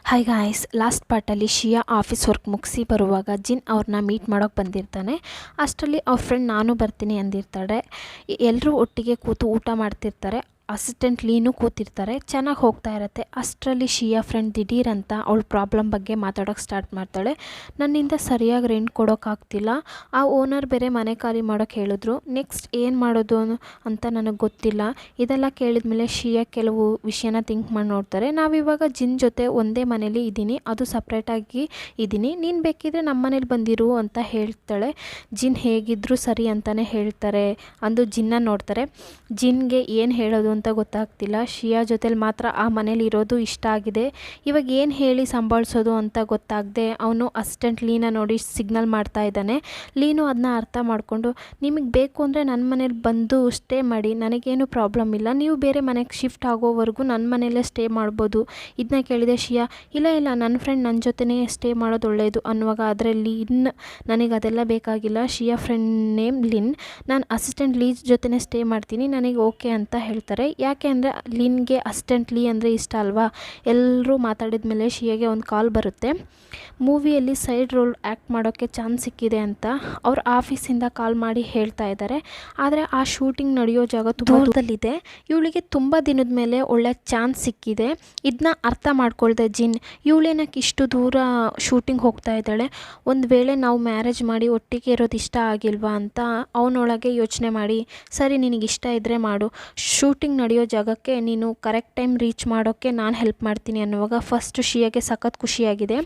Hi guys, last ಪಾರ್ಟಲ್ಲಿ ಶಿಯಾ office work ಮುಗಿಸಿ ಬರುವಾಗ ಜಿನ್ ಅವ್ರನ್ನ ಮೀಟ್ ಮಾಡೋಕ್ಕೆ ಬಂದಿರ್ತಾನೆ. ಅಷ್ಟರಲ್ಲಿ ಅವ್ರ ಫ್ರೆಂಡ್ ನಾನು ಬರ್ತೀನಿ ಅಂದಿರ್ತಾಳೆ. ಎಲ್ಲರೂ ಒಟ್ಟಿಗೆ ಕೂತು ಊಟ ಮಾಡ್ತಿರ್ತಾರೆ. ಅಸಿಸ್ಟೆಂಟ್ ಲೀನು ಕೂತಿರ್ತಾರೆ. ಚೆನ್ನಾಗಿ ಹೋಗ್ತಾ ಇರುತ್ತೆ. ಅಷ್ಟರಲ್ಲಿ ಶಿಯಾ ಫ್ರೆಂಡ್ ದಿಢೀರಂತ ಅವಳ ಪ್ರಾಬ್ಲಮ್ ಬಗ್ಗೆ ಮಾತಾಡೋಕ್ಕೆ ಸ್ಟಾರ್ಟ್ ಮಾಡ್ತಾಳೆ. ನನ್ನಿಂದ ಸರಿಯಾಗಿ ರೆಂಟ್ ಕೊಡೋಕ್ಕಾಗ್ತಿಲ್ಲ, ಆ ಓನರ್ ಬೇರೆ ಮನೆ ಖಾಲಿ ಮಾಡೋಕ್ಕೆ ಹೇಳಿದ್ರು, ನೆಕ್ಸ್ಟ್ ಏನು ಮಾಡೋದು ಅಂತ ನನಗೆ ಗೊತ್ತಿಲ್ಲ. ಇದೆಲ್ಲ ಕೇಳಿದ್ಮೇಲೆ ಶಿಯಾ ಕೆಲವು ವಿಷಯನ ಥಿಂಕ್ ಮಾಡಿ ನೋಡ್ತಾರೆ. ನಾವಿವಾಗ ಜಿನ್ ಜೊತೆ ಒಂದೇ ಮನೇಲಿ ಇದ್ದೀನಿ, ಅದು ಸಪ್ರೇಟಾಗಿ ಇದ್ದೀನಿ, ನೀನು ಬೇಕಿದ್ರೆ ನಮ್ಮ ಮನೇಲಿ ಬಂದಿರು ಅಂತ ಹೇಳ್ತಾಳೆ. ಜಿನ್ ಹೇಗಿದ್ದರೂ ಸರಿ ಅಂತಲೇ ಹೇಳ್ತಾರೆ ಅಂದು ಜಿನ್ನ ನೋಡ್ತಾರೆ. ಜಿನ್ಗೆ ಏನು ಹೇಳೋದು ಅಂತ ಗೊತ್ತಾಗ್ತಿಲ್ಲ. ಶಿಯಾ ಜೊತೆಲಿ ಮಾತ್ರ ಆ ಮನೇಲಿ ಇರೋದು ಇಷ್ಟ ಆಗಿದೆ. ಇವಾಗ ಏನು ಹೇಳಿ ಸಂಭಾಳಿಸೋದು ಅಂತ ಗೊತ್ತಾಗದೆ ಅವನು ಅಸಿಸ್ಟೆಂಟ್ ಲೀನ ನೋಡಿ ಸಿಗ್ನಲ್ ಮಾಡ್ತಾ ಇದ್ದಾನೆ. ಲೀನು ಅದನ್ನ ಅರ್ಥ ಮಾಡಿಕೊಂಡು, ನಿಮಗೆ ಬೇಕು ಅಂದರೆ ನನ್ನ ಮನೇಲಿ ಬಂದು ಸ್ಟೇ ಮಾಡಿ, ನನಗೇನು ಪ್ರಾಬ್ಲಮ್ ಇಲ್ಲ, ನೀವು ಬೇರೆ ಮನೆಗೆ ಶಿಫ್ಟ್ ಆಗೋವರೆಗೂ ನನ್ನ ಮನೇಲೇ ಸ್ಟೇ ಮಾಡ್ಬೋದು. ಇದನ್ನ ಕೇಳಿದೆ ಶಿಯಾ. ಇಲ್ಲ ನನ್ನ ಫ್ರೆಂಡ್ ನನ್ನ ಜೊತೆನೇ ಸ್ಟೇ ಮಾಡೋದು ಒಳ್ಳೆಯದು ಅನ್ನುವಾಗ, ಆದರೆ ಲಿನ್ ನನಗೆ ಅದೆಲ್ಲ ಬೇಕಾಗಿಲ್ಲ, ಶಿಯಾ ಫ್ರೆಂಡ್ ನೇಮ್ ಲಿನ್, ನಾನು ಅಸಿಸ್ಟೆಂಟ್ ಲೀ ಜೊತೆನೇ ಸ್ಟೇ ಮಾಡ್ತೀನಿ, ನನಗೆ ಓಕೆ ಅಂತ ಹೇಳ್ತಾರೆ. ಯಾಕೆ ಅಂದರೆ ಲಿನ್ಗೆ ಅಸಿಸ್ಟೆಂಟ್ ಲೀ ಅಂದರೆ ಇಷ್ಟ ಅಲ್ವಾ. ಎಲ್ಲರೂ ಮಾತಾಡಿದ ಮೇಲೆ ಶಿಯಾಗೆ ಒಂದು ಕಾಲ್ ಬರುತ್ತೆ. ಮೂವಿಯಲ್ಲಿ ಸೈಡ್ ರೋಲ್ ಆ್ಯಕ್ಟ್ ಮಾಡೋಕ್ಕೆ ಚಾನ್ಸ್ ಸಿಕ್ಕಿದೆ ಅಂತ ಅವ್ರ ಆಫೀಸಿಂದ ಕಾಲ್ ಮಾಡಿ ಹೇಳ್ತಾ ಇದ್ದಾರೆ. ಆದರೆ ಆ ಶೂಟಿಂಗ್ ನಡೆಯೋ ಜಾಗ ತುಂಬ ದೂರದಲ್ಲಿದೆ. ಇವಳಿಗೆ ತುಂಬ ದಿನದ ಮೇಲೆ ಒಳ್ಳೆ ಚಾನ್ಸ್ ಸಿಕ್ಕಿದೆ. ಇದನ್ನ ಅರ್ಥ ಮಾಡ್ಕೊಳ್ದೆ ಜಿನ್, ಇವಳೇನಕ್ಕೆ ಇಷ್ಟು ದೂರ ಶೂಟಿಂಗ್ ಹೋಗ್ತಾ ಇದ್ದಾಳೆ, ಒಂದು ವೇಳೆ ನಾವು ಮ್ಯಾರೇಜ್ ಮಾಡಿ ಒಟ್ಟಿಗೆ ಇರೋದು ಇಷ್ಟ ಆಗಿಲ್ವಾ ಅಂತ ಅವನೊಳಗೆ ಯೋಚನೆ ಮಾಡಿ, ಸರಿ ನಿನಗೆ ಇಷ್ಟ ಇದ್ದರೆ ಮಾಡು, ಶೂಟಿಂಗ್ ನಡೆಯೋ ಜಾಗಕ್ಕೆ ನೀನು ಕರೆಕ್ಟ್ ಟೈಮ್ ರೀಚ್ ಮಾಡೋಕ್ಕೆ ನಾನು ಹೆಲ್ಪ್ ಮಾಡ್ತೀನಿ ಅನ್ನುವಾಗ ಫಸ್ಟ್ ಶಿಯಾಗೆ ಸಖತ್ ಖುಷಿಯಾಗಿದೆ.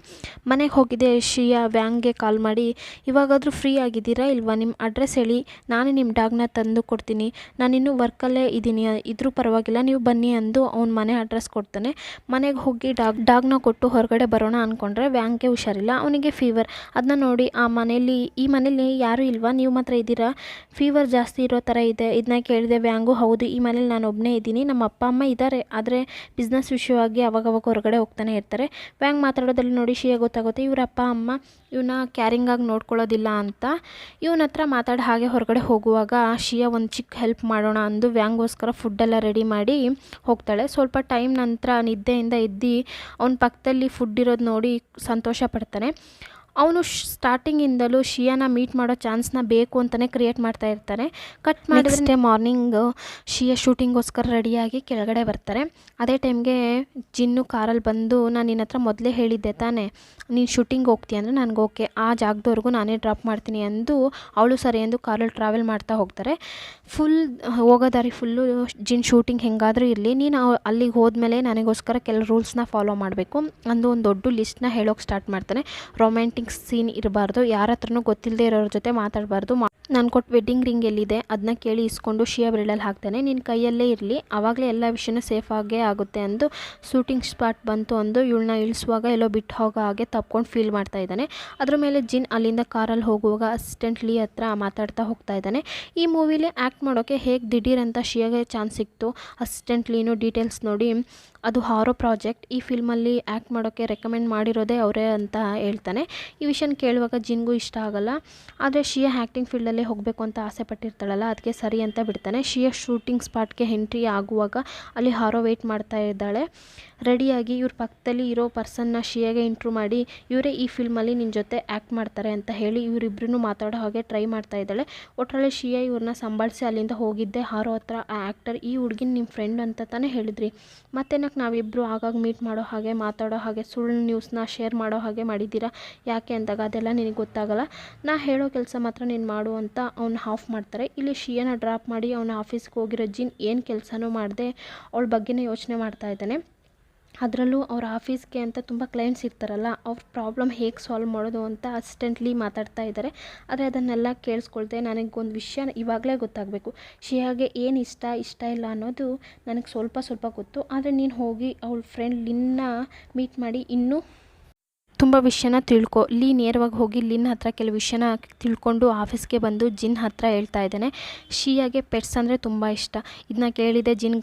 ಮನೆಗೆ ಹೋಗಿದೆ ಶಿಯಾ ವ್ಯಾಂಗ್ಗೆ ಕಾಲ್ ಮಾಡಿ, ಇವಾಗಾದರೂ ಫ್ರೀ ಆಗಿದ್ದೀರಾ ಇಲ್ವಾ, ನಿಮ್ಮ ಅಡ್ರೆಸ್ ಹೇಳಿ, ನಾನು ನಿಮ್ಮ ಡಾಗ್ನ ತಂದು ಕೊಡ್ತೀನಿ, ನಾನಿನ್ನೂ ವರ್ಕಲ್ಲೇ ಇದ್ದೀನಿ, ಇದ್ರೂ ಪರವಾಗಿಲ್ಲ, ನೀವು ಬನ್ನಿ ಅಂದು ಅವ್ನ ಮನೆ ಅಡ್ರೆಸ್ ಕೊಡ್ತಾನೆ. ಮನೆಗೆ ಹೋಗಿ ಡಾಗ್ನ ಕೊಟ್ಟು ಹೊರಗಡೆ ಬರೋಣ ಅಂದ್ಕೊಂಡ್ರೆ ವ್ಯಾಂಗ್ಗೆ ಹುಷಾರಿಲ್ಲ, ಅವನಿಗೆ ಫೀವರ್. ಅದನ್ನ ನೋಡಿ ಈ ಮನೇಲಿ ಯಾರೂ ಇಲ್ವಾ, ನೀವು ಮಾತ್ರ ಇದ್ದೀರಾ, ಫೀವರ್ ಜಾಸ್ತಿ ಇರೋ ಥರ ಇದೆ. ಇದನ್ನ ಕೇಳಿದೆ ವ್ಯಾಂಗು, ಹೌದು ಈ ಮನೇಲಿ ನಾನು ಒಬ್ಬನೇ ಇದ್ದೀನಿ, ನಮ್ಮ ಅಪ್ಪ ಅಮ್ಮ ಇದ್ದಾರೆ, ಆದರೆ ಬಿಸ್ನೆಸ್ ವಿಷಯವಾಗಿ ಅವಾಗವಾಗ ಹೊರಗಡೆ ಹೋಗ್ತಾನೆ ಇರ್ತಾರೆ. ವ್ಯಾಂಗ್ ಮಾತಾಡೋದ್ರಲ್ಲಿ ನೋಡಿ ಶಿಯಾ ಗೊತ್ತಾಗುತ್ತೆ ಇವ್ರ ಅಪ್ಪ ಅಮ್ಮ ಇವನ್ನ ಕ್ಯಾರಿಂಗಾಗಿ ನೋಡ್ಕೊಳ್ಳೋದಿಲ್ಲ ಅಂತ. ಇವನ ಹತ್ರ ಮಾತಾಡಿ ಹಾಗೆ ಹೊರಗಡೆ ಹೋಗುವಾಗ ಶಿಯಾ ಒಂದು ಚಿಕ್ಕ ಹೆಲ್ಪ್ ಮಾಡೋಣ ಅಂದು ವ್ಯಾಂಗೋಸ್ಕರ ಫುಡ್ಡೆಲ್ಲ ರೆಡಿ ಮಾಡಿ ಹೋಗ್ತಾಳೆ. ಸ್ವಲ್ಪ ಟೈಮ್ ನಂತರ ನಿದ್ದೆಯಿಂದ ಎದ್ದು ಅವನ ಪಕ್ಕದಲ್ಲಿ ಫುಡ್ ಇರೋದು ನೋಡಿ ಸಂತೋಷ ಪಡ್ತಾನೆ. ಅವನು ಸ್ಟಾರ್ಟಿಂಗಿಂದಲೂ ಶಿಯಾನ ಮೀಟ್ ಮಾಡೋ ಚಾನ್ಸ್ನ ಬೇಕು ಅಂತಲೇ ಕ್ರಿಯೇಟ್ ಮಾಡ್ತಾ ಇರ್ತಾನೆ. ಕಟ್ ಮಾಡಿದ್ರೆ ಮಾರ್ನಿಂಗ್ ಶಿಯಾ ಶೂಟಿಂಗೋಸ್ಕರ ರೆಡಿಯಾಗಿ ಕೆಳಗಡೆ ಬರ್ತಾರೆ. ಅದೇ ಟೈಮ್ಗೆ ಜಿನ್ನು ಕಾರಲ್ಲಿ ಬಂದು, ನಾನು ನಿನ್ನ ಹತ್ರ ಮೊದಲೇ ಹೇಳಿದ್ದೆ ತಾನೇ, ನೀನು ಶೂಟಿಂಗ್ ಹೋಗ್ತೀಯ ಅಂದರೆ ನನಗೆ ಓಕೆ, ಆ ಜಾಗದವರೆಗೂ ನಾನೇ ಡ್ರಾಪ್ ಮಾಡ್ತೀನಿ ಅಂದು ಅವಳು ಸರಿ ಎಂದು ಕಾರಲ್ಲಿ ಟ್ರಾವೆಲ್ ಮಾಡ್ತಾ ಹೋಗ್ತಾರೆ. ಹೋಗೋ ದಾರಿ ಫುಲ್ಲು ಜಿನ್ ಶೂಟಿಂಗ್ ಹೆಂಗಾದರೂ ಇರಲಿ, ನೀನು ಅಲ್ಲಿಗೆ ಹೋದ್ಮೇಲೆ ನನಗೋಸ್ಕರ ಕೆಲವು ರೂಲ್ಸ್ನ ಫಾಲೋ ಮಾಡಬೇಕು ಅಂದು ಒಂದು ದೊಡ್ಡ ಲಿಸ್ಟ್ನ ಹೇಳೋಕ್ಕೆ ಸ್ಟಾರ್ಟ್ ಮಾಡ್ತಾನೆ. ರೊಮ್ಯಾಂಟಿಕ್ ಸೀನ್ ಇರಬಾರ್ದು, ಯಾರ ಹತ್ರನೂ ಗೊತ್ತಿಲ್ಲದೆ ಇರೋರ ಜೊತೆ ಮಾತಾಡಬಾರ್ದು, ನಾನು ಕೊಟ್ಟು ವೆಡ್ಡಿಂಗ್ ರಿಂಗ್ ಎಲ್ಲಿದೆ ಅದನ್ನ ಕೇಳಿ ಇಸ್ಕೊಂಡು ಶಿಯಾ ಬೆರಳಲ್ಲಿ ಹಾಕ್ತಾನೆ, ನಿನ್ನ ಕೈಯಲ್ಲೇ ಇರಲಿ, ಆವಾಗಲೇ ಎಲ್ಲ ವಿಷಯನೂ ಸೇಫಾಗೇ ಆಗುತ್ತೆ ಅಂದು ಶೂಟಿಂಗ್ ಸ್ಪಾಟ್ ಬಂತು ಅಂದು ಇವಳನ್ನ ಇಳಿಸುವಾಗ ಎಲ್ಲೋ ಬಿಟ್ಟು ಹೋಗೋ ಹಾಗೆ ತಪ್ಕೊಂಡು ಫೀಲ್ ಮಾಡ್ತಾ ಇದ್ದಾನೆ. ಅದ್ರ ಮೇಲೆ ಜಿನ್ ಅಲ್ಲಿಂದ ಕಾರಲ್ಲಿ ಹೋಗುವಾಗ ಅಸಿಸ್ಟೆಂಟ್ ಲೀ ಹತ್ರ ಮಾತಾಡ್ತಾ ಹೋಗ್ತಾ ಇದ್ದಾನೆ. ಈ ಮೂವಿಲಿ ಆ್ಯಕ್ಟ್ ಮಾಡೋಕ್ಕೆ ಹೇಗೆ ದಿಢೀರಂತ ಶಿಯಾಗೆ ಚಾನ್ಸ್ ಸಿಕ್ತು, ಅಸಿಸ್ಟೆಂಟ್ ಲೀನು ಡೀಟೇಲ್ಸ್ ನೋಡಿ ಅದು ಹಾರೋ ಪ್ರಾಜೆಕ್ಟ್, ಈ ಫಿಲ್ಮಲ್ಲಿ ಆ್ಯಕ್ಟ್ ಮಾಡೋಕ್ಕೆ ರೆಕಮೆಂಡ್ ಮಾಡಿರೋದೇ ಅವರೇ ಅಂತ ಹೇಳ್ತಾನೆ. ಈ ವಿಷಯನ ಕೇಳುವಾಗ ಜಿನ್ಗೂ ಇಷ್ಟ ಆಗಲ್ಲ. ಆದರೆ ಶಿಯಾ ಆ್ಯಕ್ಟಿಂಗ್ ಫೀಲ್ಡಲ್ಲೇ ಹೋಗಬೇಕು ಅಂತ ಆಸೆ ಪಟ್ಟಿರ್ತಾಳಲ್ಲ, ಅದಕ್ಕೆ ಸರಿ ಅಂತ ಬಿಡ್ತಾನೆ. ಶಿಯಾ ಶೂಟಿಂಗ್ ಸ್ಪಾಟ್ಗೆ ಎಂಟ್ರಿ ಆಗುವಾಗ ಅಲ್ಲಿ ಹಾರೋ ವೆಯ್ಟ್ ಮಾಡ್ತಾ ಇದ್ದಾಳೆ ರೆಡಿಯಾಗಿ. ಇವ್ರ ಪಕ್ಕದಲ್ಲಿ ಇರೋ ಪರ್ಸನ್ನ ಶಿಯಾಗೆ ಇಂಟ್ರೂ ಮಾಡಿ, ಇವರೇ ಈ ಫಿಲ್ಮಲ್ಲಿ ನಿನ್ನ ಜೊತೆ ಆ್ಯಕ್ಟ್ ಮಾಡ್ತಾರೆ ಅಂತ ಹೇಳಿ ಇವರಿಬ್ಬರೂ ಮಾತಾಡೋ ಹಾಗೆ ಟ್ರೈ ಮಾಡ್ತಾ ಇದ್ದಾಳೆ. ಒಟ್ಟರಲ್ಲಿ ಶಿಯಾ ಇವ್ರನ್ನ ಸಂಭಾಳಿಸಿ ಅಲ್ಲಿಂದ ಹೋಗಿದ್ದೆ ಹಾರೋ ಹತ್ರ. ಆ ಆ್ಯಕ್ಟರ್, ಈ ಹುಡುಗಿನ ನಿಮ್ಮ ಫ್ರೆಂಡ್ ಅಂತ ತಾನೇ ಹೇಳಿದ್ರಿ, ಮತ್ತೇನಕ್ಕೆ ನಾವಿಬ್ಬರು ಆಗಾಗ ಮೀಟ್ ಮಾಡೋ ಹಾಗೆ ಮಾತಾಡೋ ಹಾಗೆ ಸುಳ್ಳು ನ್ಯೂಸ್ನ ಶೇರ್ ಮಾಡೋ ಹಾಗೆ ಮಾಡಿದ್ದೀರಾ, ಯಾಕೆ ಅಂದಾಗ ಅದೆಲ್ಲ ನಿನಗೆ ಗೊತ್ತಾಗಲ್ಲ, ನಾ ಹೇಳೋ ಕೆಲಸ ಮಾತ್ರ ನೀನು ಮಾಡು ಅಂತ ಅವ್ನ ಆಫ್ ಮಾಡ್ತಾರೆ. ಇಲ್ಲಿ ಶಿಯಾನ ಡ್ರಾಪ್ ಮಾಡಿ ಅವನ ಆಫೀಸ್ಗೆ ಹೋಗಿರೋ ಜಿನ್ ಏನು ಕೆಲಸನೂ ಮಾಡದೆ ಅವಳ ಬಗ್ಗೆನೇ ಯೋಚನೆ ಮಾಡ್ತಾ ಇದ್ದಾನೆ. ಅದರಲ್ಲೂ ಅವ್ರ ಆಫೀಸ್ಗೆ ಅಂತ ತುಂಬ ಕ್ಲೈಂಟ್ಸ್ ಇರ್ತಾರಲ್ಲ, ಅವ್ರ ಪ್ರಾಬ್ಲಮ್ ಹೇಗೆ ಸಾಲ್ವ್ ಮಾಡೋದು ಅಂತ ಅಸಿಸ್ಟೆಂಟ್ಲಿ ಮಾತಾಡ್ತಾ ಇದ್ದಾರೆ. ಆದರೆ ಅದನ್ನೆಲ್ಲ ಕೇಳಿಸ್ಕೊಳ್ದೆ ನನಗೊಂದು ವಿಷಯ ಇವಾಗಲೇ ಗೊತ್ತಾಗಬೇಕು, ಶಿಯಾಗೆ ಏನು ಇಷ್ಟ ಇಲ್ಲ ಅನ್ನೋದು ನನಗೆ ಸ್ವಲ್ಪ ಗೊತ್ತು, ಆದರೆ ನೀನು ಹೋಗಿ ಅವಳ ಫ್ರೆಂಡ್ ಲಿನ್ನ ಮೀಟ್ ಮಾಡಿ ಇನ್ನೂ ತುಂಬ ವಿಷಯನ ತಿಳ್ಕೊ. ಲೀ ನೇರವಾಗಿ ಹೋಗಿ ಲಿನ್ ಹತ್ರ ಕೆಲವು ವಿಷಯನ ತಿಳ್ಕೊಂಡು ಆಫೀಸ್ಗೆ ಬಂದು ಜಿನ್ ಹತ್ರ ಹೇಳ್ತಾ ಇದ್ದಾನೆ. ಶಿಯಾಗೆ ಪೆಟ್ಸ್ ಅಂದರೆ ತುಂಬ ಇಷ್ಟ. ಇದನ್ನ ಕೇಳಿದೆ ಜಿನ್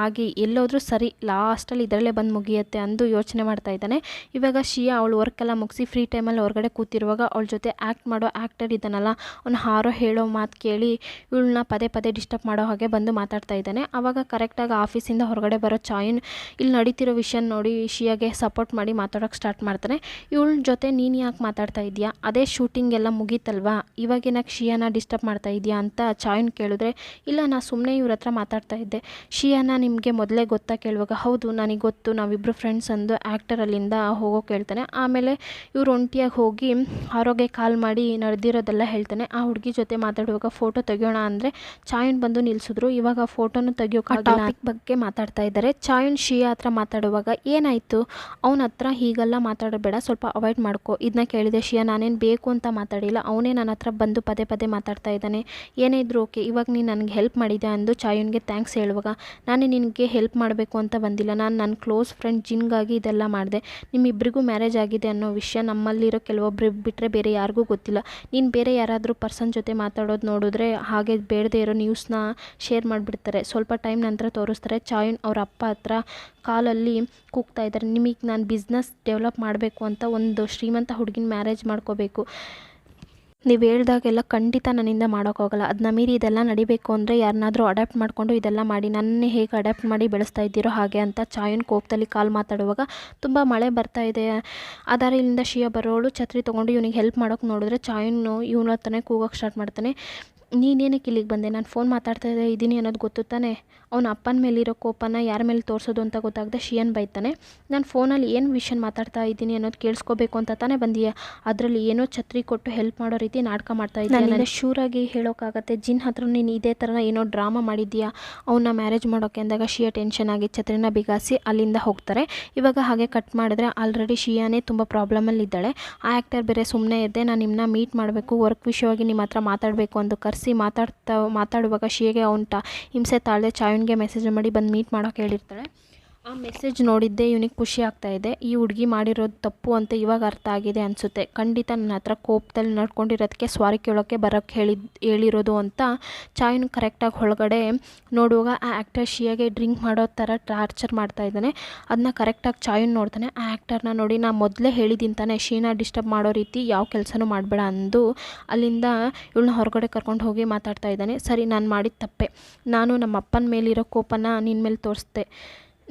ಆಗಿ ಎಲ್ಲೋದ್ರೂ ಸರಿ, ಲಾಸ್ಟಲ್ಲಿ ಇದರಲ್ಲೇ ಬಂದು ಮುಗಿಯುತ್ತೆ ಅಂದು ಯೋಚನೆ ಮಾಡ್ತಾ ಇದ್ದಾನೆ. ಇವಾಗ ಶಿಯಾ ಅವಳು ವರ್ಕೆಲ್ಲ ಮುಗಿಸಿ ಫ್ರೀ ಟೈಮಲ್ಲಿ ಹೊರಗಡೆ ಕೂತಿರುವಾಗ ಅವಳ ಜೊತೆ ಆ್ಯಕ್ಟ್ ಮಾಡೋ ಆ್ಯಕ್ಟರ್ ಇದ್ದಾನಲ್ಲ, ಅವ್ನು ಹಾರೋ ಹೇಳೋ ಮಾತು ಕೇಳಿ ಇವಳನ್ನ ಪದೇ ಪದೇ ಡಿಸ್ಟರ್ಬ್ ಮಾಡೋ ಹಾಗೆ ಬಂದು ಮಾತಾಡ್ತಾ ಇದ್ದಾನೆ. ಆವಾಗ ಕರೆಕ್ಟಾಗಿ ಆಫೀಸಿಂದ ಹೊರಗಡೆ ಬರೋ ಚಾಯುನ್ ಇಲ್ಲಿ ನಡೀತಿರೋ ವಿಷಯ ನೋಡಿ ಶಿಯಾಗೆ ಸಪೋರ್ಟ್ ಮಾಡಿ ಮಾತಾಡೋಕ್ಕೆ ಸ್ಟಾರ್ಟ್ ಮಾಡ್ತಾನೆ. ಇವಳ ಜೊತೆ ನೀನು ಯಾಕೆ ಮಾತಾಡ್ತಾ ಇದೆಯಾ, ಅದೇ ಶೂಟಿಂಗ್ ಎಲ್ಲ ಮುಗೀತಲ್ವಾ, ಇವಾಗೇನಾಕೆ ಶಿಯಾನ ಡಿಸ್ಟರ್ಬ್ ಮಾಡ್ತಾ ಇದೆಯಾ ಅಂತ ಚಾಯುನ್ ಕೇಳಿದ್ರೆ, ಇಲ್ಲ ನಾ ಸುಮ್ಮನೆ ಇವ್ರ ಹತ್ರ ಮಾತಾಡ್ತಾ ಇದ್ದೆ. ಶಿಯಾನ ನಿಮಗೆ ಮೊದಲೇ ಗೊತ್ತಾ ಕೇಳುವಾಗ, ಹೌದು ನನಗೆ ಗೊತ್ತು, ನಾವಿಬ್ಬರು ಫ್ರೆಂಡ್ಸ್ ಅಂದು ಆ್ಯಕ್ಟರ್ ಅಲ್ಲಿಂದ ಹೋಗೋಕೆ ಹೇಳ್ತಾನೆ. ಆಮೇಲೆ ಇವ್ರು ಒಂಟಿಯಾಗಿ ಹೋಗಿ ಆರೋಗ್ಯ ಕಾಲ್ ಮಾಡಿ ನಡೆದಿರೋದೆಲ್ಲ ಹೇಳ್ತಾನೆ. ಆ ಹುಡುಗಿ ಜೊತೆ ಮಾತಾಡುವಾಗ ಫೋಟೋ ತೆಗಿಯೋಣ ಅಂದರೆ ಚಾಯುನ್ ಬಂದು ನಿಲ್ಲಿಸಿದ್ರು. ಇವಾಗ ಫೋಟೋನು ತೆಗಿಯೋಕೆ ಟಾಪಿಕ್ ಬಗ್ಗೆ ಮಾತಾಡ್ತಾ ಇದ್ದಾರೆ. ಚಾಯುನ್ ಶಿಯಾ ಹತ್ರ ಮಾತಾಡುವಾಗ, ಏನಾಯಿತು ಅವನ ಹತ್ರ ಹೀಗೆಲ್ಲ ಮಾತಾಡಬೇಡ, ಸ್ವಲ್ಪ ಅವಾಯ್ಡ್ ಮಾಡ್ಕೊ. ಇದನ್ನ ಕೇಳಿದೆ ಶಿಯಾ, ನಾನೇನು ಬೇಕು ಅಂತ ಮಾತಾಡಿಲ್ಲ, ಅವನೇ ನನ್ನ ಹತ್ರ ಬಂದು ಪದೇ ಪದೇ ಮಾತಾಡ್ತಾ ಇದ್ದಾನೆ, ಏನೇ ಇದ್ರೂ ಓಕೆ, ಇವಾಗ ನೀನು ನನಗೆ ಹೆಲ್ಪ್ ಮಾಡಿದೆ ಅಂದು ಚಾಯುನ್ಗೆ ಥ್ಯಾಂಕ್ಸ್ ಹೇಳುವಾಗ, ನಾನು ನಿನಗೆ ಹೆಲ್ಪ್ ಮಾಡಬೇಕು ಅಂತ ಬಂದಿಲ್ಲ, ನಾನು ನನ್ನ ಕ್ಲೋಸ್ ಫ್ರೆಂಡ್ ಜಿನ್ಗಾಗಿ ಇದೆಲ್ಲ ಮಾಡಿದೆ. ನಿಮ್ಮಿಬ್ಬರಿಗೂ ಮ್ಯಾರೇಜ್ ಆಗಿದೆ ಅನ್ನೋ ವಿಷಯ ನಮ್ಮಲ್ಲಿರೋ ಕೆಲವೊಬ್ಬರು ಬಿಟ್ಟರೆ ಬೇರೆ ಯಾರಿಗೂ ಗೊತ್ತಿಲ್ಲ. ನೀನು ಬೇರೆ ಯಾರಾದರೂ ಪರ್ಸನ್ ಜೊತೆ ಮಾತಾಡೋದು ನೋಡಿದ್ರೆ ಹಾಗೆ ಬೇಡದೇ ಇರೋ ನ್ಯೂಸ್ನ ಶೇರ್ ಮಾಡಿಬಿಡ್ತಾರೆ. ಸ್ವಲ್ಪ ಟೈಮ್ ನಂತರ ತೋರಿಸ್ತಾರೆ ಚಾಯುನ್ ಅವ್ರ ಅಪ್ಪ ಹತ್ರ ಕಾಲಲ್ಲಿ ಕೂಗ್ತಾ ಇದ್ದಾರೆ, ನಿಮಗೆ ನಾನು ಬಿಸ್ನೆಸ್ ಡೆವಲಪ್ ಮಾಡಬೇಕು ಅಂತ, ಒಂದು ಶ್ರೀಮಂತ ಹುಡುಗಿನ ಮ್ಯಾರೇಜ್ ಮಾಡ್ಕೋಬೇಕು, ನೀವು ಹೇಳ್ದಾಗೆಲ್ಲ ಖಂಡಿತ ನನ್ನಿಂದ ಮಾಡೋಕ್ಕಾಗಲ್ಲ, ಅದನ್ನ ಮೀರಿ ಇದೆಲ್ಲ ನಡಿಬೇಕು ಅಂದರೆ ಯಾರನ್ನಾದರೂ ಅಡ್ಯಾಪ್ಟ್ ಮಾಡಿಕೊಂಡು ಇದೆಲ್ಲ ಮಾಡಿ, ನನ್ನೇ ಹೇಗೆ ಅಡ್ಯಾಪ್ಟ್ ಮಾಡಿ ಬೆಳೆಸ್ತಾ ಇದ್ದೀರೋ ಹಾಗೆ ಅಂತ ಚಾಯುನ್ ಕೋಪದಲ್ಲಿ ಕಾಲ್ ಮಾತಾಡುವಾಗ, ತುಂಬ ಮಳೆ ಬರ್ತಾ ಇದೆ. ಇಲ್ಲಿಂದ ಶಿಯಾ ಬರೋಳು ಛತ್ರಿ ತೊಗೊಂಡು ಇವನಿಗೆ ಹೆಲ್ಪ್ ಮಾಡೋಕೆ ನೋಡಿದ್ರೆ ಚಾಯುನ್ನು ಇವನ ಹತ್ರನೇ ಕೂಗೋಕ್ಕೆ ಸ್ಟಾರ್ಟ್ ಮಾಡ್ತಾನೆ. ನೀನೇನಕ್ಕೆ ಇಲ್ಲಿಗೆ ಬಂದೆ, ನಾನು ಫೋನ್ ಮಾತಾಡ್ತಾ ಇದ್ದೀನಿ ಅನ್ನೋದು ಗೊತ್ತು ತಾನೆ. ಅವನ ಅಪ್ಪನ ಮೇಲಿರೋ ಕೋಪನ ಯಾರ ಮೇಲೆ ತೋರಿಸೋದು ಅಂತ ಗೊತ್ತಾಗದೆ ಶಿಯನ್ ಬೈತಾನೆ. ನಾನು ಫೋನಲ್ಲಿ ಏನು ವಿಷಯ ಮಾತಾಡ್ತಾ ಇದ್ದೀನಿ ಅನ್ನೋದು ಕೇಳಿಸ್ಕೋಬೇಕು ಅಂತ ತಾನೇ ಬಂದೀಯ, ಅದರಲ್ಲಿ ಏನೋ ಛತ್ರಿ ಕೊಟ್ಟು ಹೆಲ್ಪ್ ಮಾಡೋ ರೀತಿ ನಾಟಕ ಮಾಡ್ತಾ ಇದ್ದೀನಿ. ನಾನು ಶೂರಾಗಿ ಹೇಳೋಕ್ಕಾಗತ್ತೆ, ಜಿನ್ ಹತ್ರ ನೀನು ಇದೇ ಥರ ಏನೋ ಡ್ರಾಮಾ ಮಾಡಿದ್ದೀಯಾ, ಅವನ್ನ ಮ್ಯಾರೇಜ್ ಮಾಡೋಕ್ಕೆ ಅಂದಾಗ ಶಿಯಾ ಟೆನ್ಷನ್ ಆಗಿ ಛತ್ರಿನ ಬಿಗಾಸಿ ಅಲ್ಲಿಂದ ಹೋಗ್ತಾರೆ. ಇವಾಗ ಹಾಗೆ ಕಟ್ ಮಾಡಿದ್ರೆ ಆಲ್ರೆಡಿ ಶಿಯಾನೇ ತುಂಬ ಪ್ರಾಬ್ಲಮಲ್ಲಿದ್ದಾಳೆ. ಆ ಆ್ಯಕ್ಟರ್ ಬೇರೆ ಸುಮ್ಮನೆ ಇದ್ದೆ, ನಾನು ನಿಮ್ಮನ್ನ ಮೀಟ್ ಮಾಡಬೇಕು, ವರ್ಕ್ ವಿಷಯವಾಗಿ ನಿಮ್ಮ ಹತ್ರ ಮಾತಾಡಬೇಕು ಅಂದು ಕರೆಸಿ ಮಾತಾಡುವಾಗ ಶಿಯಗೆ ಅವನ ಹಿಂಸೆ ತಾಳದೆ ಚಾಯುನ್ಗೆ ಮೆಸೇಜ್ ಮಾಡಿ ಬಂದು ಮೀಟ್ ಮಾಡೋಕೆ ಹೇಳಿರ್ತಾಳೆ. ಆ ಮೆಸೇಜ್ ನೋಡಿದ್ದೆ ಇವನಿಗೆ ಖುಷಿ ಆಗ್ತಾ ಇದೆ, ಈ ಹುಡುಗಿ ಮಾಡಿರೋದು ತಪ್ಪು ಅಂತ ಇವಾಗ ಅರ್ಥ ಆಗಿದೆ ಅನಿಸುತ್ತೆ, ಖಂಡಿತ ನನ್ನ ಹತ್ರ ಕೋಪದಲ್ಲಿ ನಡ್ಕೊಂಡಿರೋದಕ್ಕೆ ಸಾರಿ ಕೇಳೋಕ್ಕೆ ಬರೋಕ್ಕೆ ಹೇಳಿರೋದು ಅಂತ ಚಾಯುನ್ ಕರೆಕ್ಟಾಗಿ ಒಳಗಡೆ ನೋಡುವಾಗ ಆ ಆ್ಯಕ್ಟರ್ ಶಿಯಾಗೆ ಡ್ರಿಂಕ್ ಮಾಡೋ ಥರ ಟಾರ್ಚರ್ ಮಾಡ್ತಾ ಇದ್ದಾನೆ. ಅದನ್ನ ಕರೆಕ್ಟಾಗಿ ಚಾಯುನ್ ನೋಡ್ತಾನೆ. ಆ ಆ್ಯಕ್ಟರ್ನ ನೋಡಿ, ನಾ ಮೊದಲೇ ಹೇಳಿದಿಂತಾನೆ ಶೀನಾ ಡಿಸ್ಟರ್ಬ್ ಮಾಡೋ ರೀತಿ ಯಾವ ಕೆಲಸನೂ ಮಾಡಬೇಡ ಅಂದು ಅಲ್ಲಿಂದ ಇವಳನ್ನ ಹೊರಗಡೆ ಕರ್ಕೊಂಡು ಹೋಗಿ ಮಾತಾಡ್ತಾ ಇದ್ದಾನೆ. ಸರಿ, ನಾನು ಮಾಡಿದ ತಪ್ಪೆ, ನಾನು ನಮ್ಮ ಅಪ್ಪನ ಮೇಲಿರೋ ಕೋಪನ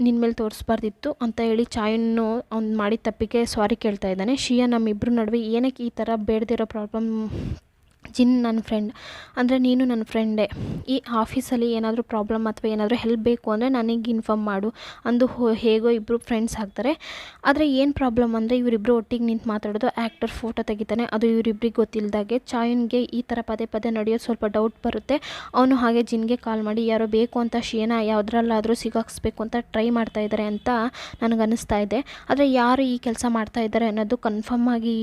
ನಿನ್ನ ಮೇಲೆ ತೋರಿಸ್ಬಾರ್ದಿತ್ತು ಅಂತ ಹೇಳಿ ಚಾಯುನ್ನು ಅವ್ನು ಮಾಡಿದ ತಪ್ಪಿಗೆ ಸಾರಿ ಕೇಳ್ತಾ ಇದ್ದಾನೆ. ಶಿಯಾ, ನಮ್ಮಿಬ್ಬರು ನಡುವೆ ಏನಕ್ಕೆ ಈ ಥರ ಬೇಡದಿರೋ ಪ್ರಾಬ್ಲಮ್, ಜಿನ್ ನನ್ನ ಫ್ರೆಂಡ್ ಅಂದರೆ ನೀನು ನನ್ನ ಫ್ರೆಂಡೇ, ಈ ಆಫೀಸಲ್ಲಿ ಏನಾದರೂ ಪ್ರಾಬ್ಲಮ್ ಅಥವಾ ಏನಾದರೂ ಹೆಲ್ಪ್ ಬೇಕು ಅಂದರೆ ನನಗೆ ಇನ್ಫಾರ್ಮ್ ಮಾಡು ಅಂದು ಹೇಗೋ ಇಬ್ಬರು ಫ್ರೆಂಡ್ಸ್ ಆಗ್ತಾರೆ. ಆದರೆ ಏನು ಪ್ರಾಬ್ಲಮ್ ಅಂದರೆ ಇವರಿಬ್ಬರು ಒಟ್ಟಿಗೆ ನಿಂತು ಮಾತಾಡೋದು, ಆ್ಯಕ್ಟರ್ ಫೋಟೋ ತೆಗಿತಾನೆ, ಅದು ಇವರಿಬ್ರಿಗೆ ಗೊತ್ತಿಲ್ಲದಾಗೆ. ಚಾಯುನ್ಗೆ ಈ ಥರ ಪದೇ ಪದೇ ನಡೆಯೋದು ಸ್ವಲ್ಪ ಡೌಟ್ ಬರುತ್ತೆ. ಅವನು ಹಾಗೆ ಜಿನ್ಗೆ ಕಾಲ್ ಮಾಡಿ ಯಾರೋ ಬೇಕು ಅಂತ ಶಿಯಾನ ಯಾವುದ್ರಲ್ಲಾದರೂ ಸಿಗಾಕ್ಸ್ಬೇಕು ಅಂತ ಟ್ರೈ ಮಾಡ್ತಾ ಇದ್ದಾರೆ ಅಂತ ನನಗನ್ನಿಸ್ತಾ ಇದೆ. ಆದರೆ ಯಾರು ಈ ಕೆಲಸ ಮಾಡ್ತಾ ಇದ್ದಾರೆ ಅನ್ನೋದು ಕನ್ಫರ್ಮ್ ಆಗಿ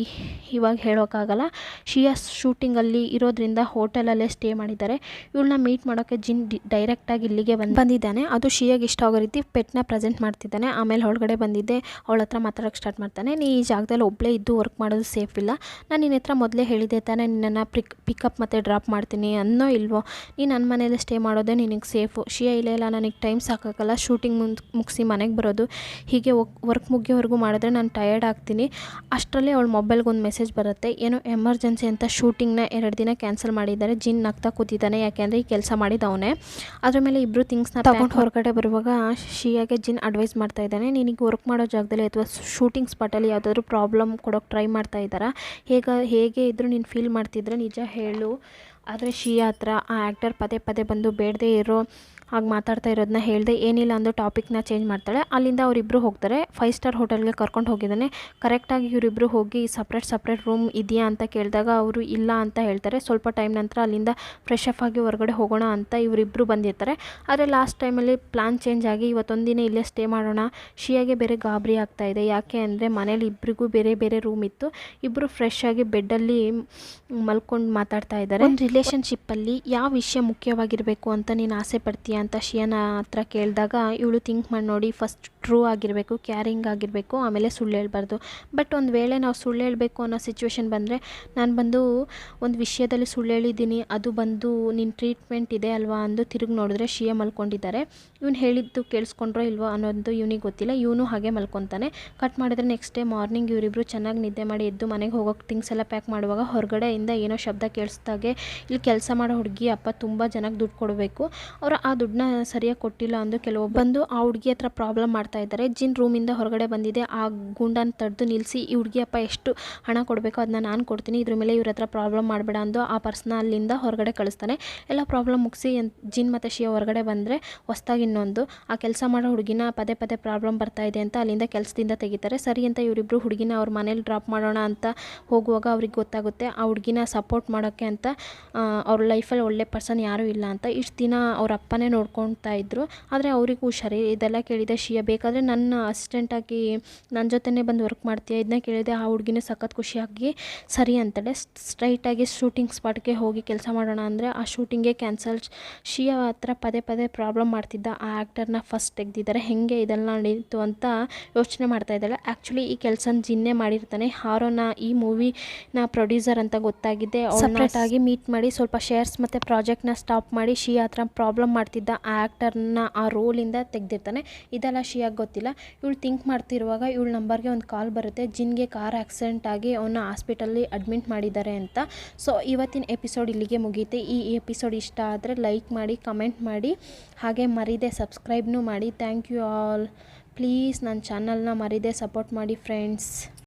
ಇವಾಗ ಹೇಳೋಕ್ಕಾಗಲ್ಲ. ಶಿಯಾ ಶೂಟಿಂಗಲ್ಲಿ ಇರೋದ್ರಿಂದ ಹೋಟೆಲಲ್ಲೇ ಸ್ಟೇ ಮಾಡಿದ್ದಾರೆ. ಇವಳನ್ನ ಮೀಟ್ ಮಾಡೋಕ್ಕೆ ಜಿನ್ ಡೈರೆಕ್ಟಾಗಿ ಇಲ್ಲಿಗೆ ಬಂದಿದ್ದಾನೆ. ಅದು ಶಿಯಾಗೆ ಇಷ್ಟ ಆಗೋ ರೀತಿ ಪೆಟ್ನ ಪ್ರೆಸೆಂಟ್ ಮಾಡ್ತಿದ್ದಾನೆ. ಆಮೇಲೆ ಹೊರಗಡೆ ಬಂದಿದ್ದೆ ಅವಳ ಹತ್ರ ಮಾತಾಡೋಕ್ಕೆ ಸ್ಟಾರ್ಟ್ ಮಾಡ್ತಾನೆ. ನೀ ಈ ಜಾಗದಲ್ಲಿ ಒಬ್ಬಳೇ ಇದ್ದು ವರ್ಕ್ ಮಾಡೋದು ಸೇಫ್ ಇಲ್ಲ, ನಾನು ನಿನ್ನ ಹತ್ರ ಮೊದಲೇ ಹೇಳಿದ್ದೆ ತಾನೇ ನಿನ್ನನ್ನು ಪಿಕಪ್ ಮತ್ತು ಡ್ರಾಪ್ ಮಾಡ್ತೀನಿ ಅನ್ನೋ ಇಲ್ವೋ, ನೀನು ನನ್ನ ಮನೇಲಿ ಸ್ಟೇ ಮಾಡೋದೇ ನಿನಗೆ ಸೇಫು. ಶಿಯಾ, ಇಲ್ಲ ನನಗೆ ಟೈಮ್ ಸಾಕಾಗಲ್ಲ, ಶೂಟಿಂಗ್ ಮುಗಿಸಿ ಮನೆಗೆ ಬರೋದು, ಹೀಗೆ ವರ್ಕ್ ಮುಗಿಯೋವರೆಗೂ ಮಾಡಿದ್ರೆ ನಾನು ಟಯರ್ಡ್ ಆಗ್ತೀನಿ. ಅಷ್ಟರಲ್ಲಿ ಅವಳ ಮೊಬೈಲ್ಗೆ ಒಂದು ಮೆಸೇಜ್ ಬರುತ್ತೆ, ಏನೋ ಎಮರ್ಜೆನ್ಸಿ ಅಂತ ಶೂಟಿಂಗ್ನ 2 ದಿನ ಕ್ಯಾನ್ಸಲ್ ಮಾಡಿದ್ದಾರೆ. ಜಿನ್ ನಗ್ತಾ ಕೂತಿದ್ದಾನೆ, ಯಾಕೆಂದರೆ ಈ ಕೆಲಸ ಮಾಡಿದವನೇ. ಅದ್ರ ಮೇಲೆ ಇಬ್ಬರು ಥಿಂಗ್ಸ್ನ ತಗೊಂಡು ಹೊರಗಡೆ ಬರುವಾಗ ಶಿಯಾಗೆ ಜಿನ್ ಅಡ್ವೈಸ್ ಮಾಡ್ತಾ ಇದ್ದಾನೆ, ನಿನಗೆ ವರ್ಕ್ ಮಾಡೋ ಜಾಗದಲ್ಲಿ ಅಥವಾ ಶೂಟಿಂಗ್ ಸ್ಪಾಟಲ್ಲಿ ಯಾವುದಾದ್ರೂ ಪ್ರಾಬ್ಲಮ್ ಕೊಡೋಕ್ಕೆ ಟ್ರೈ ಮಾಡ್ತಾ ಇದ್ದಾರಾ, ಹೇಗೆ ಇದ್ದರೂ ನೀನು ಫೀಲ್ ಮಾಡ್ತಿದ್ರೆ ನಿಜ ಹೇಳು. ಆದರೆ ಶಿಯಾ ಹತ್ರ ಆ ಆ್ಯಕ್ಟರ್ ಪದೇ ಪದೇ ಬಂದು ಬೇಡದೇ ಇರೋ ಹಾಗೆ ಮಾತಾಡ್ತಾ ಇರೋದನ್ನ ಹೇಳಿದೆ, ಏನಿಲ್ಲ ಅಂದು ಟಾಪಿಕ್ನ ಚೇಂಜ್ ಮಾಡ್ತಾಳೆ. ಅಲ್ಲಿಂದ ಅವರಿಬ್ಬರು ಹೋಗ್ತಾರೆ. 5 ಸ್ಟಾರ್ ಹೋಟೆಲ್ಗೆ ಕರ್ಕೊಂಡು ಹೋಗಿದ್ದಾನೆ. ಕರೆಕ್ಟಾಗಿ ಇವರಿಬ್ಬರು ಹೋಗಿ ಸಪ್ರೇಟ್ ರೂಮ್ ಇದೆಯಾ ಅಂತ ಕೇಳಿದಾಗ ಅವರು ಇಲ್ಲ ಅಂತ ಹೇಳ್ತಾರೆ. ಸ್ವಲ್ಪ ಟೈಮ್ ನಂತರ ಅಲ್ಲಿಂದ ಫ್ರೆಶ್ ಅಪ್ ಆಗಿ ಹೊರಗಡೆ ಹೋಗೋಣ ಅಂತ ಇವರಿಬ್ಬರು ಬಂದಿರ್ತಾರೆ. ಆದರೆ ಲಾಸ್ಟ್ ಟೈಮಲ್ಲಿ ಪ್ಲ್ಯಾನ್ ಚೇಂಜ್ ಆಗಿ ಇವತ್ತೊಂದು ದಿನ ಇಲ್ಲೇ ಸ್ಟೇ ಮಾಡೋಣ. ಶಿಯಾಗೆ ಬೇರೆ ಗಾಬರಿ ಆಗ್ತಾ ಇದೆ, ಯಾಕೆ ಅಂದರೆ ಮನೇಲಿ ಇಬ್ಬರಿಗೂ ಬೇರೆ ಬೇರೆ ರೂಮ್ ಇತ್ತು. ಇಬ್ಬರು ಫ್ರೆಶ್ ಆಗಿ ಬೆಡ್ಡಲ್ಲಿ ಮಲ್ಕೊಂಡು ಮಾತಾಡ್ತಾ ಇದ್ದಾರೆ. ಒಂದು ರಿಲೇಷನ್ಶಿಪ್ಪಲ್ಲಿ ಯಾವ ವಿಷಯ ಮುಖ್ಯವಾಗಿರಬೇಕು ಅಂತ ನೀನು ಆಸೆ ಪಡ್ತೀಯ ಅಂತ ಶಿಯಾನ ಹತ್ರ ಕೇಳಿದಾಗ ಇವಳು ಥಿಂಕ್ ಮಾಡಿ ನೋಡಿ, ಫಸ್ಟ್ ಟ್ರೂ ಆಗಿರಬೇಕು, ಕ್ಯಾರಿಂಗ್ ಆಗಿರಬೇಕು, ಆಮೇಲೆ ಸುಳ್ಳು ಹೇಳ್ಬಾರ್ದು. ಬಟ್ ಒಂದು ವೇಳೆ ನಾವು ಸುಳ್ಳು ಹೇಳಬೇಕು ಅನ್ನೋ ಸಿಚುವೇಶನ್ ಬಂದರೆ, ನಾನು ಬಂದು ಒಂದು ವಿಷಯದಲ್ಲಿ ಸುಳ್ಳು ಹೇಳಿದ್ದೀನಿ, ಅದು ಬಂದು ನಿನ್ನ ಟ್ರೀಟ್ಮೆಂಟ್ ಇದೆ ಅಲ್ವಾ ಅಂದು ತಿರುಗಿ ನೋಡಿದ್ರೆ ಶಿಯಾ ಮಲ್ಕೊಂಡಿದ್ದಾರೆ. ಇವ್ನು ಹೇಳಿದ್ದು ಕೇಳಿಸ್ಕೊಂಡ್ರೋ ಇಲ್ವೋ ಅನ್ನೋದು ಇವನಿಗೆ ಗೊತ್ತಿಲ್ಲ. ಇವನು ಹಾಗೆ ಮಲ್ಕೊತಾನೆ. ಕಟ್ ಮಾಡಿದ್ರೆ ನೆಕ್ಸ್ಟ್ ಡೇ ಮಾರ್ನಿಂಗ್ ಇವರಿಬ್ಬರು ಚೆನ್ನಾಗಿ ನಿದ್ದೆ ಮಾಡಿ ಎದ್ದು ಮನೆಗೆ ಹೋಗೋಕ್ಕೆ ಥಿಂಗ್ಸ್ ಎಲ್ಲ ಪ್ಯಾಕ್ ಮಾಡುವಾಗ ಹೊರಗಡೆಯಿಂದ ಏನೋ ಶಬ್ದ ಕೇಳಿಸ್ದಾಗೆ ಇಲ್ಲಿ ಕೆಲಸ ಮಾಡೋ ಹುಡುಗಿ ಅಪ್ಪ ತುಂಬ ಜನಕ್ಕೆ ದುಡ್ಡು ಕೊಡಬೇಕು, ಅವರು ಆ ದುಡ್ಡನ್ನ ಸರಿಯಾಗಿ ಕೊಟ್ಟಿಲ್ಲ ಅಂದು ಕೆಲವೊಬ್ಬರು ಬಂದು ಆ ಹುಡುಗಿ ಹತ್ರ ಪ್ರಾಬ್ಲಮ್ ಮಾಡ್ತಾ ಇದ್ದಾರೆ. ಜಿನ್ ರೂಮಿಂದ ಹೊರಗಡೆ ಬಂದಿದೆ. ಆ ಗುಂಡನ ತಡೆದು ನಿಲ್ಲಿಸಿ, ಈ ಹುಡುಗಿ ಅಪ್ಪ ಎಷ್ಟು ಹಣ ಕೊಡಬೇಕು ಅದನ್ನ ನಾನು ಕೊಡ್ತೀನಿ, ಇದ್ರ ಮೇಲೆ ಇವ್ರ ಹತ್ರ ಪ್ರಾಬ್ಲಮ್ ಮಾಡಬೇಡ ಅಂದು ಆ ಪರ್ಸ್ನ ಅಲ್ಲಿಂದ ಹೊರಗಡೆ ಕಳಿಸ್ತಾನೆ. ಎಲ್ಲ ಪ್ರಾಬ್ಲಮ್ ಮುಗಿಸಿ ಜಿನ್ ಮತ್ತು ಶಿಯಾ ಹೊರಗಡೆ ಬಂದರೆ ಹೊಸ್ದಾಗಿ ಇನ್ನೊಂದು ಆ ಕೆಲಸ ಮಾಡೋ ಹುಡುಗಿನ ಪದೇ ಪದೇ ಪ್ರಾಬ್ಲಮ್ ಬರ್ತಾ ಇದೆ ಅಂತ ಅಲ್ಲಿಂದ ಕೆಲಸದಿಂದ ತೆಗಿತಾರೆ. ಸರಿ ಅಂತ ಇವರಿಬ್ಬರು ಹುಡುಗಿನ ಅವ್ರ ಮನೇಲಿ ಡ್ರಾಪ್ ಮಾಡೋಣ ಅಂತ ಹೋಗುವಾಗ ಅವ್ರಿಗೆ ಗೊತ್ತಾಗುತ್ತೆ ಆ ಹುಡುಗಿನ ಸಪೋರ್ಟ್ ಮಾಡೋಕ್ಕೆ ಅಂತ ಅವ್ರ ಲೈಫಲ್ಲಿ ಒಳ್ಳೆ ಪರ್ಸನ್ ಯಾರೂ ಇಲ್ಲ ಅಂತ. ಇಷ್ಟು ದಿನ ಅವ್ರ ಅಪ್ಪನೇ ನೋಡ್ಕೊತಾ ಇದ್ರು. ಆದರೆ ಅವರಿಗೂ ಹುಷಾರಿ. ಇದೆಲ್ಲ ಕೇಳಿದೆ ಶಿಯಾ, ಬೇಕಾದರೆ ನನ್ನ ಅಸಿಸ್ಟೆಂಟಾಗಿ ನನ್ನ ಜೊತೆನೇ ಬಂದು ವರ್ಕ್ ಮಾಡ್ತೀಯ, ಇದನ್ನ ಕೇಳಿದೆ. ಆ ಹುಡುಗಿನ ಸಖತ್ ಖುಷಿಯಾಗಿ ಸರಿ ಅಂತಾಳೆ. ಸ್ಟ್ರೈಟಾಗಿ ಶೂಟಿಂಗ್ ಸ್ಪಾಟ್ಗೆ ಹೋಗಿ ಕೆಲಸ ಮಾಡೋಣ ಅಂದರೆ ಆ ಶೂಟಿಂಗೇ ಕ್ಯಾನ್ಸಲ್. ಶಿಯಾ ಹತ್ರ ಪದೇ ಪದೇ ಪ್ರಾಬ್ಲಮ್ ಮಾಡ್ತಿದ್ದ ಆ ಆ್ಯಕ್ಟರ್ನ ಫಸ್ಟ್ ತೆಗೆದಿದ್ದಾರೆ. ಹೇಗೆ ಇದೆಲ್ಲ ನಡೀತು ಅಂತ ಯೋಚನೆ ಮಾಡ್ತಾ ಇದ್ದಾಳೆ. ಆ್ಯಕ್ಚುಲಿ ಈ ಕೆಲಸನ ಜಿನ್ನೇ ಮಾಡಿರ್ತಾನೆ. ಹಾರೋನ ಈ ಮೂವಿನ ಪ್ರೊಡ್ಯೂಸರ್ ಅಂತ ಗೊತ್ತಾಗಿದೆ. ಸಪ್ರೇಟಾಗಿ ಮೀಟ್ ಮಾಡಿ ಸ್ವಲ್ಪ ಶೇರ್ಸ್ ಮತ್ತು ಪ್ರಾಜೆಕ್ಟ್ನ ಸ್ಟಾಪ್ ಮಾಡಿ ಶಿಯಾ ಹತ್ರ ಪ್ರಾಬ್ಲಮ್ ಮಾಡ್ತಿದ್ದ ಆ ಆ್ಯಕ್ಟರ್ನ ಆ ರೋಲಿಂದ ತೆಗೆದಿರ್ತಾನೆ. ಇದೆಲ್ಲ ಶಿಯಾಗೆ ಗೊತ್ತಿಲ್ಲ. ಇವಳು ಥಿಂಕ್ ಮಾಡ್ತಿರುವಾಗ ಇವಳ ನಂಬರ್ಗೆ ಒಂದು ಕಾಲ್ ಬರುತ್ತೆ. ಜಿನ್ಗೆ ಕಾರ್ ಆಕ್ಸಿಡೆಂಟ್ ಆಗಿ ಅವನ್ನ ಹಾಸ್ಪಿಟಲ್ಲಿ ಅಡ್ಮಿಟ್ ಮಾಡಿದ್ದಾರೆ ಅಂತ. ಸೊ ಇವತ್ತಿನ ಎಪಿಸೋಡ್ ಇಲ್ಲಿಗೆ ಮುಗೀತೆ. ಈ ಎಪಿಸೋಡ್ ಇಷ್ಟ ಆದರೆ ಲೈಕ್ ಮಾಡಿ, ಕಮೆಂಟ್ ಮಾಡಿ, ಹಾಗೆ ಮರೀದೆ ಸಬ್ಸ್ಕ್ರೈಬ್ನೂ ಮಾಡಿ. Thank you all. ಪ್ಲೀಸ್ ನನ್ನ ಚಾನಲ್ನ ಮರೀದೆ ಸಪೋರ್ಟ್ ಮಾಡಿ ಫ್ರೆಂಡ್ಸ್.